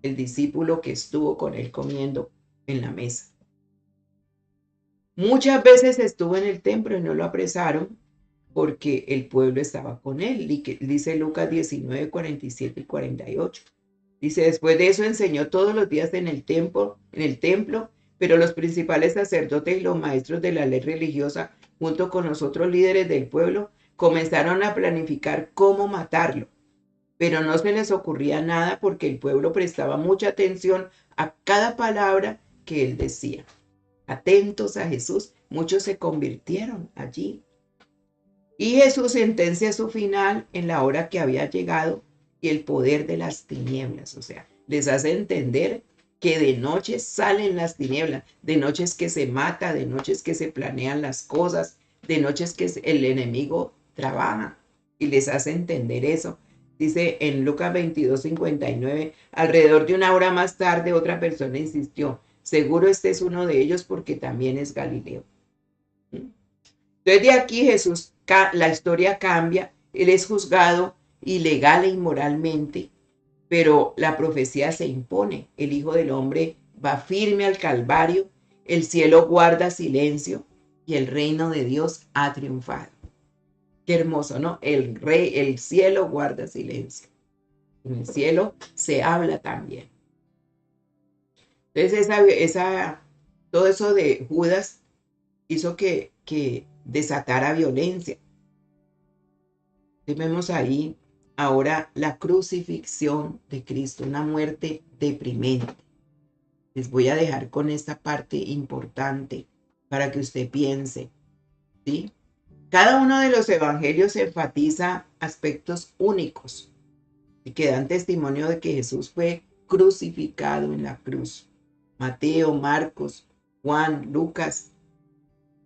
el discípulo que estuvo con él comiendo en la mesa. Muchas veces estuvo en el templo y no lo apresaron porque el pueblo estaba con él. Dice Lucas 19, 47 y 48. Dice, después de eso enseñó todos los días en el templo, pero los principales sacerdotes y los maestros de la ley religiosa, junto con los otros líderes del pueblo, comenzaron a planificar cómo matarlo. Pero no se les ocurría nada porque el pueblo prestaba mucha atención a cada palabra que él decía. Atentos a Jesús, muchos se convirtieron allí. Y Jesús sentencia su final en la hora que había llegado y el poder de las tinieblas. O sea, les hace entender que de noche salen las tinieblas, de noche es que se mata, de noche es que se planean las cosas, de noche es que el enemigo trabaja y les hace entender eso. Dice en Lucas 22:59, alrededor de una hora más tarde otra persona insistió, seguro este es uno de ellos porque también es Galileo. Entonces de aquí Jesús, la historia cambia, él es juzgado ilegal e inmoralmente, pero la profecía se impone, el Hijo del Hombre va firme al Calvario, el cielo guarda silencio y el reino de Dios ha triunfado. Qué hermoso, ¿no? El cielo guarda silencio. En el cielo se habla también. Entonces todo eso de Judas hizo que desatara violencia. Vemos ahí ahora la crucifixión de Cristo, una muerte deprimente. Les voy a dejar con esta parte importante para que usted piense, ¿sí? Cada uno de los evangelios enfatiza aspectos únicos y que dan testimonio de que Jesús fue crucificado en la cruz. Mateo, Marcos, Juan, Lucas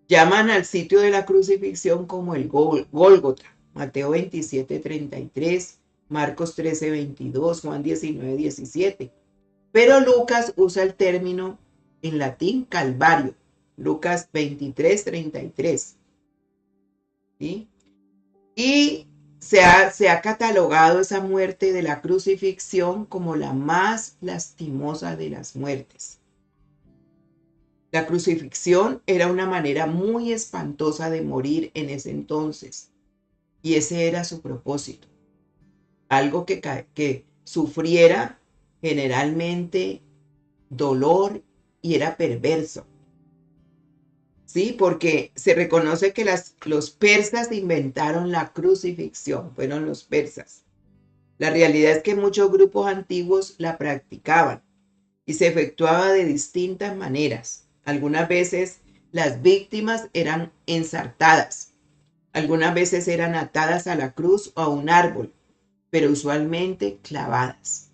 llaman al sitio de la crucifixión como el Gólgota. Mateo 27:33, Marcos 13:22, Juan 19:17. Pero Lucas usa el término en latín Calvario, Lucas 23:33. ¿Sí? Y se ha catalogado esa muerte de la crucifixión como la más lastimosa de las muertes. La crucifixión era una manera muy espantosa de morir en ese entonces. Y ese era su propósito. Algo que sufriera generalmente dolor y era perverso. ¿Sí? Porque se reconoce que los persas inventaron la crucifixión, fueron los persas. La realidad es que muchos grupos antiguos la practicaban y se efectuaba de distintas maneras. Algunas veces las víctimas eran ensartadas. Algunas veces eran atadas a la cruz o a un árbol, pero usualmente clavadas.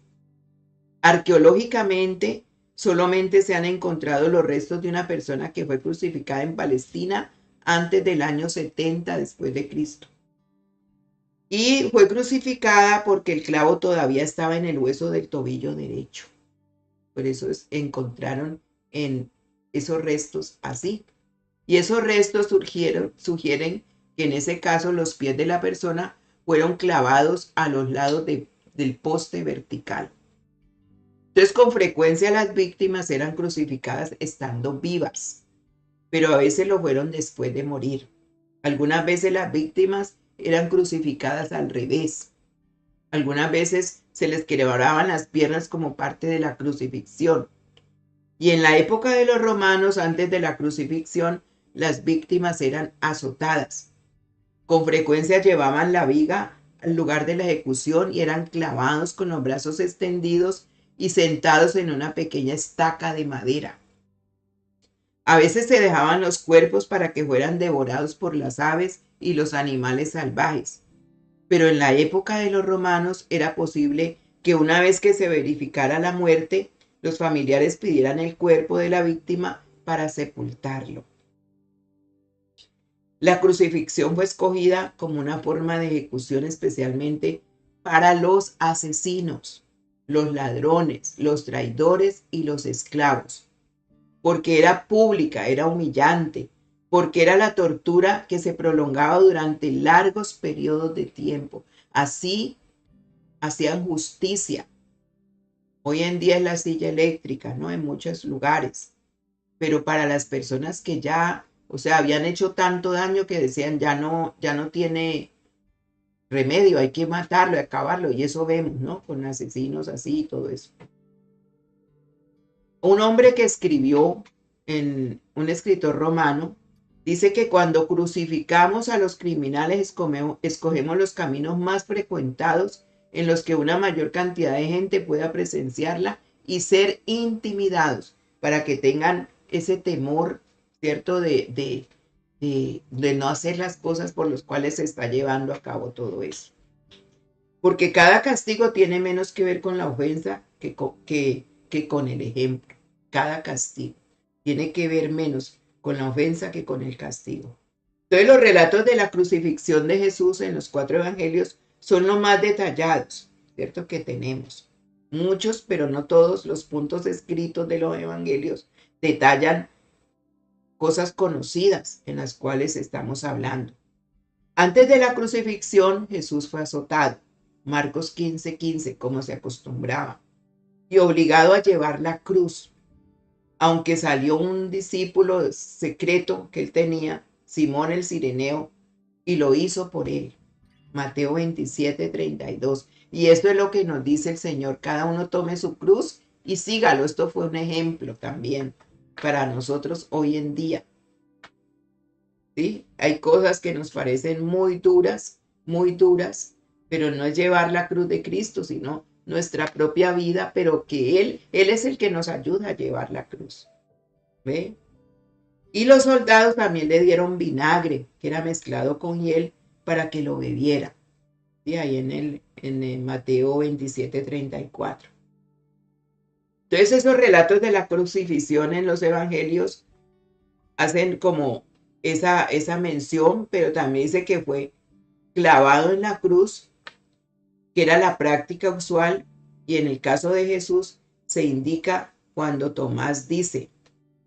Arqueológicamente, solamente se han encontrado los restos de una persona que fue crucificada en Palestina antes del año 70 después de Cristo. Y fue crucificada porque el clavo todavía estaba en el hueso del tobillo derecho. Por eso encontraron en esos restos así. Y esos restos sugieren que en ese caso los pies de la persona fueron clavados a los lados del poste vertical. Entonces, con frecuencia las víctimas eran crucificadas estando vivas, pero a veces lo fueron después de morir. Algunas veces las víctimas eran crucificadas al revés. Algunas veces se les quebraban las piernas como parte de la crucifixión. Y en la época de los romanos, antes de la crucifixión, las víctimas eran azotadas. Con frecuencia llevaban la viga al lugar de la ejecución y eran clavados con los brazos extendidos y sentados en una pequeña estaca de madera. A veces se dejaban los cuerpos para que fueran devorados por las aves y los animales salvajes. Pero en la época de los romanos era posible que una vez que se verificara la muerte, los familiares pidieran el cuerpo de la víctima para sepultarlo. La crucifixión fue escogida como una forma de ejecución especialmente para los asesinos, los ladrones, los traidores y los esclavos, porque era pública, era humillante, porque era la tortura que se prolongaba durante largos periodos de tiempo. Así hacían justicia. Hoy en día es la silla eléctrica, ¿no? En muchos lugares. Pero para las personas que ya, o sea, habían hecho tanto daño que decían ya no tiene remedio, hay que matarlo, acabarlo. Y eso vemos, ¿no? Con asesinos así y todo eso. Un hombre que escribió, un escritor romano, dice que cuando crucificamos a los criminales escogemos los caminos más frecuentados en los que una mayor cantidad de gente pueda presenciarla y ser intimidados para que tengan ese temor, ¿cierto? De no hacer las cosas por las cuales se está llevando a cabo todo eso. Porque cada castigo tiene menos que ver con la ofensa que con el ejemplo. Cada castigo tiene que ver menos con la ofensa que con el castigo. Entonces los relatos de la crucifixión de Jesús en los 4 evangelios son los más detallados, ¿cierto? Que tenemos. Muchos, pero no todos los puntos escritos de los evangelios detallan cosas conocidas en las cuales estamos hablando. Antes de la crucifixión, Jesús fue azotado, Marcos 15:15, como se acostumbraba, y obligado a llevar la cruz, aunque salió un discípulo secreto que él tenía, Simón el Cireneo, y lo hizo por él. Mateo 27:32. Y esto es lo que nos dice el Señor: cada uno tome su cruz y sígalo. Esto fue un ejemplo también para nosotros hoy en día. ¿Sí? Hay cosas que nos parecen muy duras, pero no es llevar la cruz de Cristo, sino nuestra propia vida, pero que Él es el que nos ayuda a llevar la cruz. ¿Ve? Y los soldados también le dieron vinagre, que era mezclado con hiel, para que lo bebiera. Y ahí en el Mateo 27:34. Entonces esos relatos de la crucifixión en los evangelios hacen como esa mención, pero también dice que fue clavado en la cruz, que era la práctica usual, y en el caso de Jesús se indica cuando Tomás dice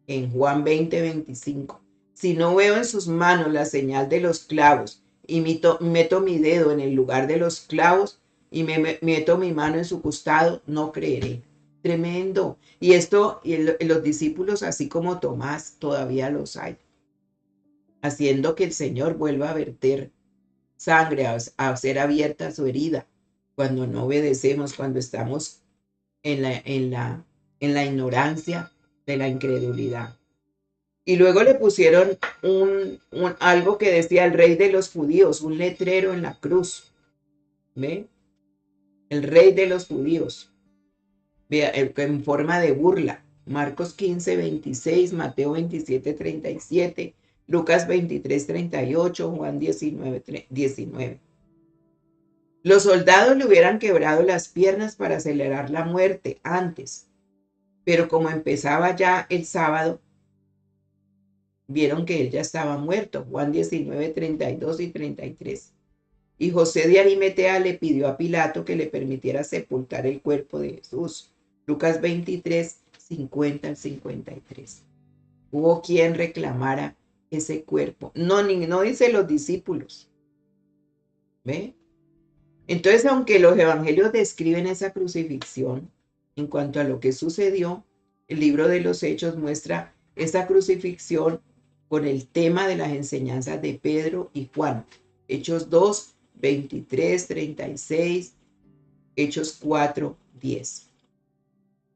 en Juan 20:25, si no veo en sus manos la señal de los clavos y meto mi dedo en el lugar de los clavos y meto mi mano en su costado, no creeré. Tremendo. Y esto, los discípulos, así como Tomás, todavía los hay, haciendo que el Señor vuelva a verter sangre, a ser abierta su herida, cuando no obedecemos, cuando estamos en la ignorancia de la incredulidad. Y luego le pusieron algo que decía el rey de los judíos, un letrero en la cruz. ¿Ve? El rey de los judíos. Vea, en forma de burla. Marcos 15:26, Mateo 27:37, Lucas 23:38, Juan 19:19. Los soldados le hubieran quebrado las piernas para acelerar la muerte antes, pero como empezaba ya el sábado, vieron que él ya estaba muerto. Juan 19:32 y 33. Y José de Arimatea le pidió a Pilato que le permitiera sepultar el cuerpo de Jesús. Lucas 23:50 al 53. Hubo quien reclamara ese cuerpo. No dice los discípulos. ¿Ve? Entonces, aunque los evangelios describen esa crucifixión, en cuanto a lo que sucedió, el libro de los Hechos muestra esa crucifixión con el tema de las enseñanzas de Pedro y Juan. Hechos 2, 23, 36, Hechos 4, 10.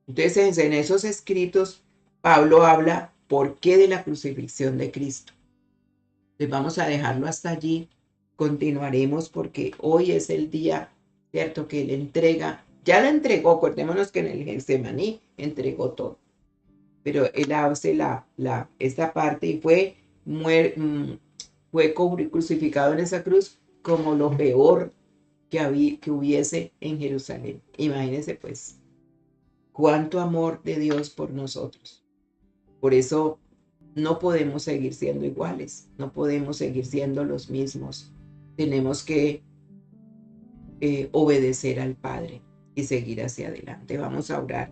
Entonces, en esos escritos, Pablo habla por qué de la crucifixión de Cristo. Entonces, vamos a dejarlo hasta allí. Continuaremos porque hoy es el día, ¿cierto? Que él entrega, ya la entregó, acordémonos que en el Getsemaní entregó todo. Pero él hace esta parte y fue crucificado en esa cruz como lo peor que hubiese en Jerusalén. Imagínense pues cuánto amor de Dios por nosotros. Por eso no podemos seguir siendo iguales, no podemos seguir siendo los mismos. Tenemos que obedecer al Padre y seguir hacia adelante. Vamos a orar.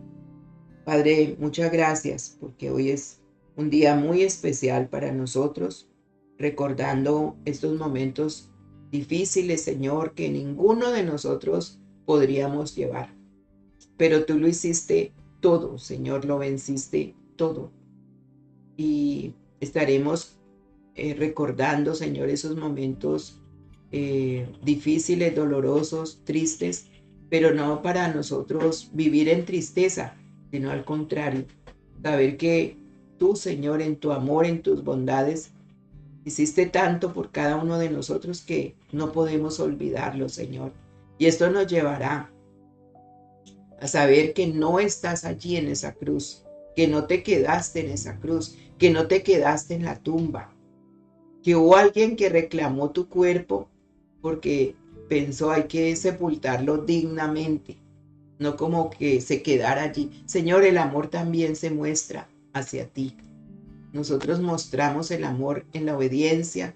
Padre, muchas gracias porque hoy es un día muy especial para nosotros, recordando estos momentos difíciles, Señor, que ninguno de nosotros podríamos llevar. Pero tú lo hiciste todo, Señor, lo venciste todo. Y estaremos recordando, Señor, esos momentos difíciles, dolorosos, tristes, pero no para nosotros vivir en tristeza, sino al contrario, saber que tú, Señor, en tu amor, en tus bondades, hiciste tanto por cada uno de nosotros que no podemos olvidarlo, Señor. Y esto nos llevará a saber que no estás allí en esa cruz, que no te quedaste en esa cruz, que no te quedaste en la tumba, que hubo alguien que reclamó tu cuerpo porque pensó hay que sepultarlo dignamente, no como que se quedara allí. Señor, el amor también se muestra hacia ti. Nosotros mostramos el amor en la obediencia,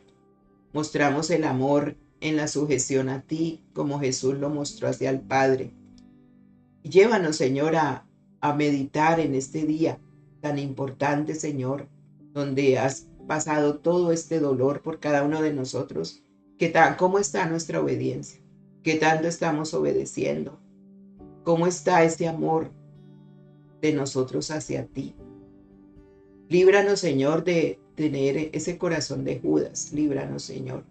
mostramos el amor en la sujeción a ti, como Jesús lo mostró hacia el Padre. Y llévanos, Señor, a meditar en este día tan importante, Señor, donde has pasado todo este dolor por cada uno de nosotros. ¿Cómo está nuestra obediencia? ¿Qué tanto estamos obedeciendo? ¿Cómo está este amor de nosotros hacia ti? Líbranos, Señor, de tener ese corazón de Judas. Líbranos, Señor.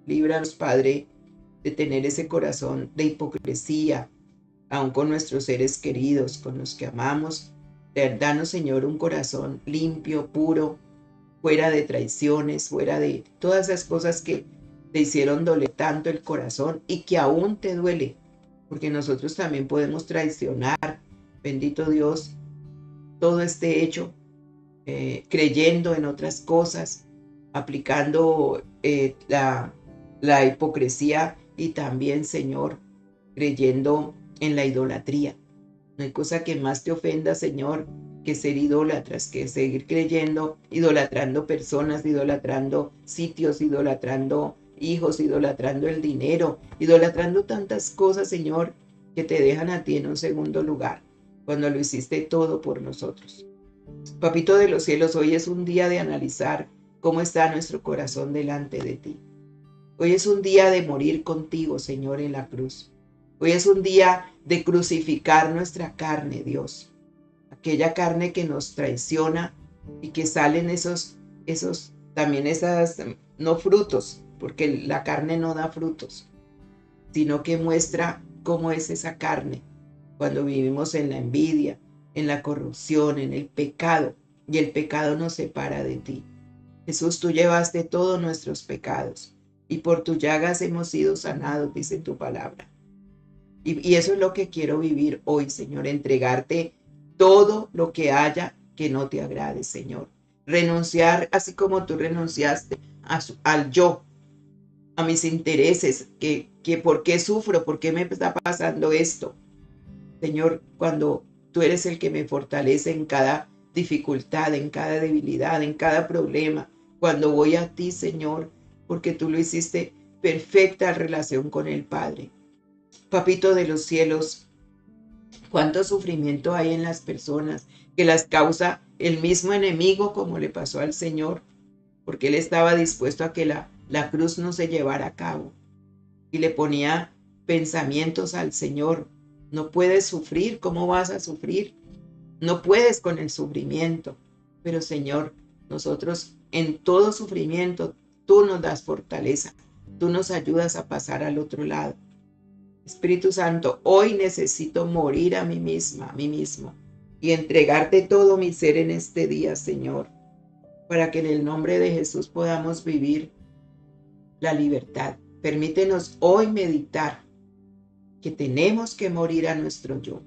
Líbranos, Padre, de tener ese corazón de hipocresía, aun con nuestros seres queridos, con los que amamos. Danos, Señor, un corazón limpio, puro, fuera de traiciones, fuera de todas esas cosas que te hicieron doler tanto el corazón y que aún te duele, porque nosotros también podemos traicionar, bendito Dios, todo este hecho, creyendo en otras cosas, aplicando la hipocresía y también, Señor, creyendo en la idolatría. No hay cosa que más te ofenda, Señor, que ser idólatras, que seguir creyendo, idolatrando personas, idolatrando sitios, idolatrando hijos, idolatrando el dinero, idolatrando tantas cosas, Señor, que te dejan a ti en un segundo lugar, cuando lo hiciste todo por nosotros. Papito de los cielos, hoy es un día de analizar cómo está nuestro corazón delante de ti. Hoy es un día de morir contigo, Señor, en la cruz. Hoy es un día de crucificar nuestra carne, Dios. Aquella carne que nos traiciona y que salen también esas, no frutos, porque la carne no da frutos, sino que muestra cómo es esa carne cuando vivimos en la envidia, en la corrupción, en el pecado, y el pecado nos separa de ti. Jesús, tú llevaste todos nuestros pecados y por tus llagas hemos sido sanados, dice tu palabra. Y eso es lo que quiero vivir hoy, Señor, entregarte todo lo que haya que no te agrade, Señor. Renunciar así como tú renunciaste al yo, a mis intereses, que por qué sufro, por qué me está pasando esto. Señor, cuando tú eres el que me fortalece en cada dificultad, en cada debilidad, en cada problema, cuando voy a ti, Señor, porque tú lo hiciste perfecta relación con el Padre. Papito de los cielos, cuánto sufrimiento hay en las personas que las causa el mismo enemigo, como le pasó al Señor, porque él estaba dispuesto a que la cruz no se llevara a cabo y le ponía pensamientos al Señor. No puedes sufrir, ¿cómo vas a sufrir? No puedes con el sufrimiento, pero Señor, nosotros en todo sufrimiento, tú nos das fortaleza, tú nos ayudas a pasar al otro lado. Espíritu Santo, hoy necesito morir a mí misma, a mí mismo, y entregarte todo mi ser en este día, Señor, para que en el nombre de Jesús podamos vivir la libertad. Permítenos hoy meditar que tenemos que morir a nuestro yo.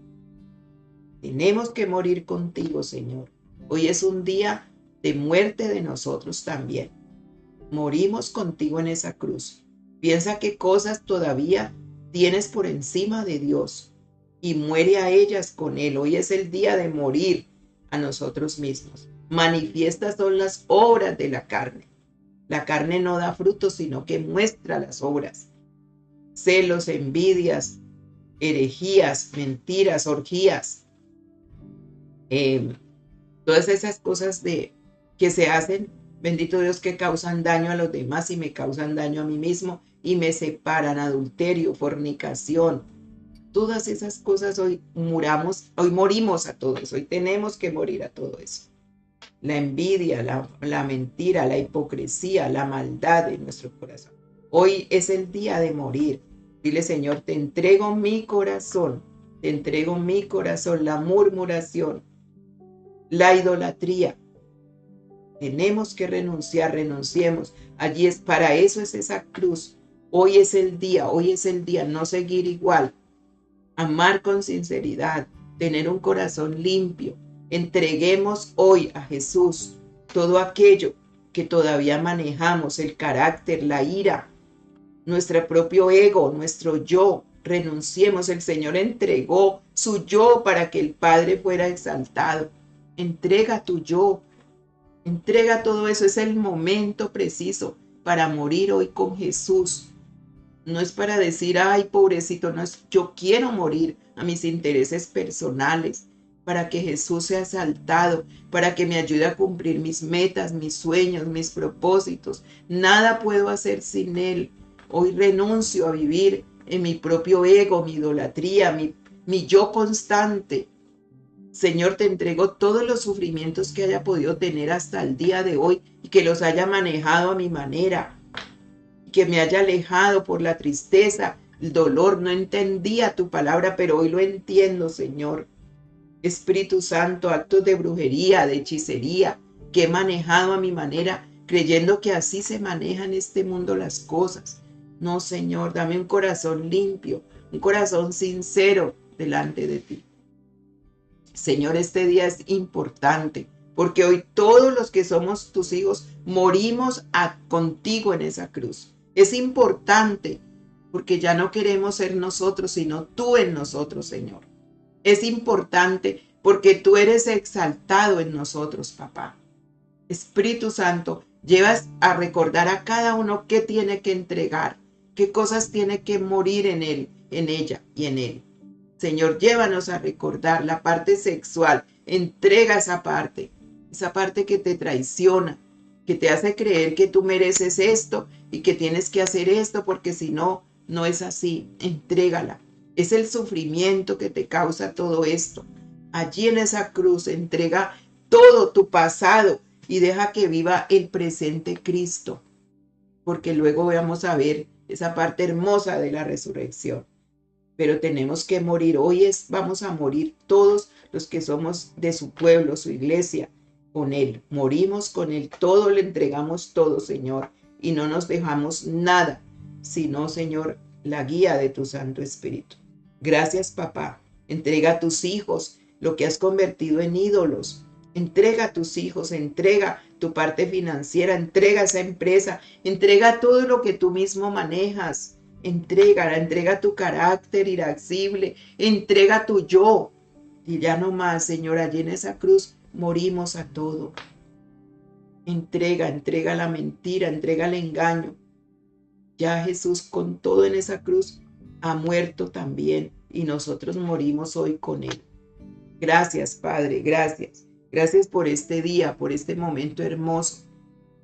Tenemos que morir contigo, Señor. Hoy es un día de muerte de nosotros también. Morimos contigo en esa cruz. Piensa qué cosas todavía tienes por encima de Dios y muere a ellas con Él. Hoy es el día de morir a nosotros mismos. Manifiestas son las obras de la carne. La carne no da frutos, sino que muestra las obras. celos, envidias, herejías, mentiras, orgías, todas esas cosas que se hacen, bendito Dios, que causan daño a los demás y me causan daño a mí mismo y me separan, adulterio, fornicación. Todas esas cosas hoy morimos a todo eso, hoy tenemos que morir a todo eso. La envidia, la mentira, la hipocresía, la maldad en nuestro corazón. Hoy es el día de morir. Dile, Señor, te entrego mi corazón, la murmuración, la idolatría. Tenemos que renunciemos. Para eso es esa cruz. Hoy es el día, no seguir igual. Amar con sinceridad, tener un corazón limpio. Entreguemos hoy a Jesús todo aquello que todavía manejamos, el carácter, la ira, nuestro propio ego, nuestro yo. Renunciemos. El Señor entregó su yo para que el Padre fuera exaltado. Entrega tu yo. Entrega todo eso. Es el momento preciso para morir hoy con Jesús. No es para decir, ay, pobrecito, no es, yo quiero morir a mis intereses personales, para que Jesús sea exaltado, para que me ayude a cumplir mis metas, mis sueños, mis propósitos. Nada puedo hacer sin Él. Hoy renuncio a vivir en mi propio ego, mi idolatría, mi yo constante. Señor, te entrego todos los sufrimientos que haya podido tener hasta el día de hoy y que los haya manejado a mi manera, que me haya alejado por la tristeza, el dolor. No entendía tu palabra, pero hoy lo entiendo, Señor. Espíritu Santo, actos de brujería, de hechicería, que he manejado a mi manera, creyendo que así se manejan en este mundo las cosas. No, Señor, dame un corazón limpio, un corazón sincero delante de ti. Señor, este día es importante, porque hoy todos los que somos tus hijos morimos contigo en esa cruz. Es importante, porque ya no queremos ser nosotros, sino tú en nosotros, Señor. Es importante, porque tú eres exaltado en nosotros, papá. Espíritu Santo, llevas a recordar a cada uno qué tiene que entregar, qué cosas tiene que morir en él, en ella y en él. Señor, llévanos a recordar la parte sexual. Entrega esa parte que te traiciona, que te hace creer que tú mereces esto y que tienes que hacer esto porque si no, no es así. Entrégala. Es el sufrimiento que te causa todo esto. Allí en esa cruz entrega todo tu pasado y deja que viva el presente Cristo, porque luego vamos a ver esa parte hermosa de la resurrección. Pero tenemos que morir. Vamos a morir todos los que somos de su pueblo, su iglesia, con Él. Morimos con Él, todo le entregamos todo, Señor, y no nos dejamos nada, sino, Señor, la guía de tu Santo Espíritu. Gracias, papá. Entrega a tus hijos lo que has convertido en ídolos. Entrega a tus hijos, entrega tu parte financiera, entrega esa empresa, entrega todo lo que tú mismo manejas. Entrega tu carácter irascible, entrega tu yo. Y ya no más, Señor, allí en esa cruz morimos a todo. Entrega la mentira, entrega el engaño. Ya Jesús con todo en esa cruz ha muerto también y nosotros morimos hoy con Él. Gracias, Padre, gracias. Gracias por este día, por este momento hermoso.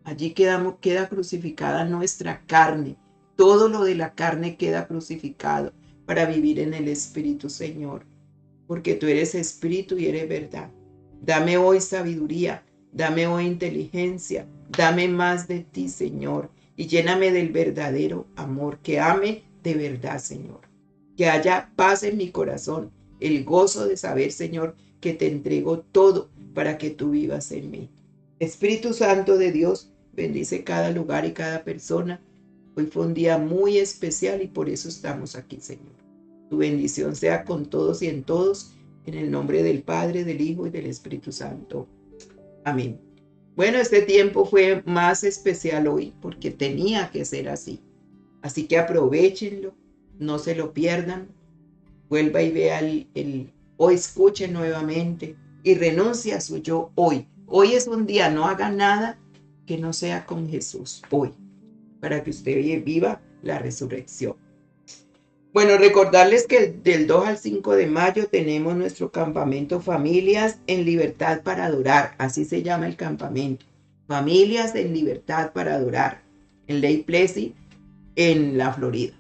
Allí queda crucificada nuestra carne. Todo lo de la carne queda crucificado para vivir en el Espíritu, Señor. Porque tú eres Espíritu y eres verdad. Dame hoy sabiduría, dame hoy inteligencia, dame más de ti, Señor. Y lléname del verdadero amor, que ame de verdad, Señor. Que haya paz en mi corazón, el gozo de saber, Señor, que te entrego todo para que tú vivas en mí. Espíritu Santo de Dios, bendice cada lugar y cada persona. Hoy fue un día muy especial y por eso estamos aquí, Señor. Tu bendición sea con todos y en todos, en el nombre del Padre, del Hijo y del Espíritu Santo. Amén. Bueno, este tiempo fue más especial hoy porque tenía que ser así. Así que aprovechenlo, no se lo pierdan. Vuelva y vea o escuche nuevamente y renuncie a su yo hoy. Hoy es un día, no haga nada que no sea con Jesús hoy, para que usted viva la resurrección. Bueno, recordarles que del 2 al 5 de mayo tenemos nuestro campamento Familias en Libertad para Adorar. Así se llama el campamento. Familias en Libertad para Adorar. En Lake Plessy, en la Florida.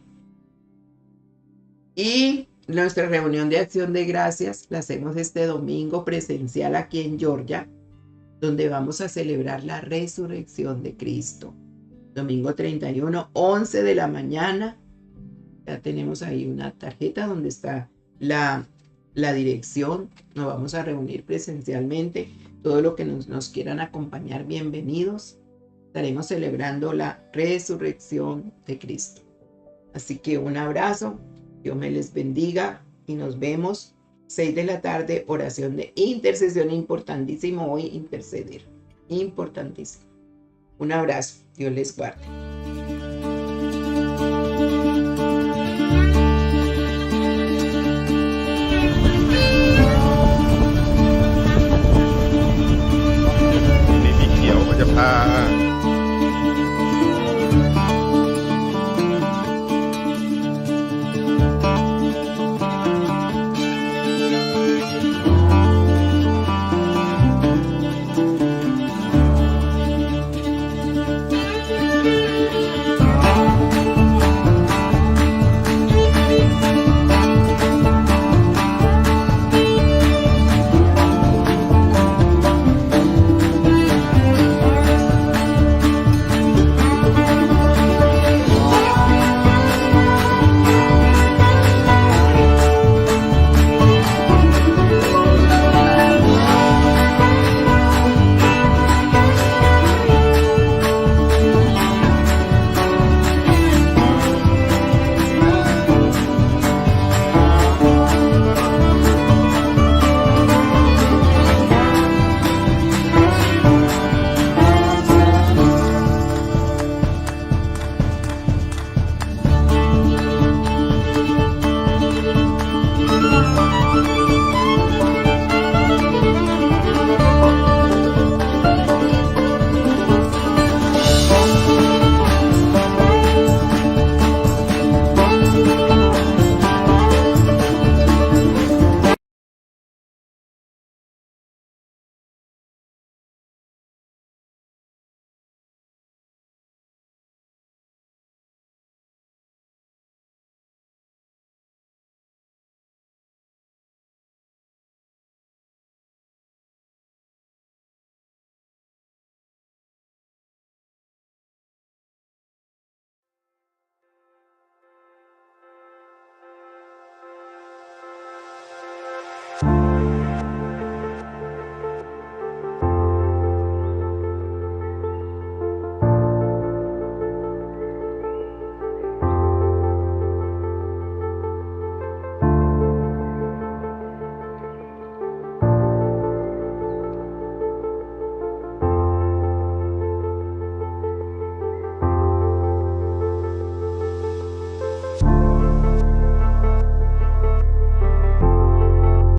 Y nuestra reunión de acción de gracias la hacemos este domingo presencial aquí en Georgia, donde vamos a celebrar la resurrección de Cristo. Domingo 31, 11 de la mañana. Ya tenemos ahí una tarjeta donde está la dirección. Nos vamos a reunir presencialmente. Todo lo que nos quieran acompañar, bienvenidos. Estaremos celebrando la resurrección de Cristo. Así que un abrazo. Dios me les bendiga y nos vemos 6 de la tarde, oración de intercesión, importantísimo hoy interceder, importantísimo. Un abrazo, Dios les guarde.นี่สีเขียวก็จะพา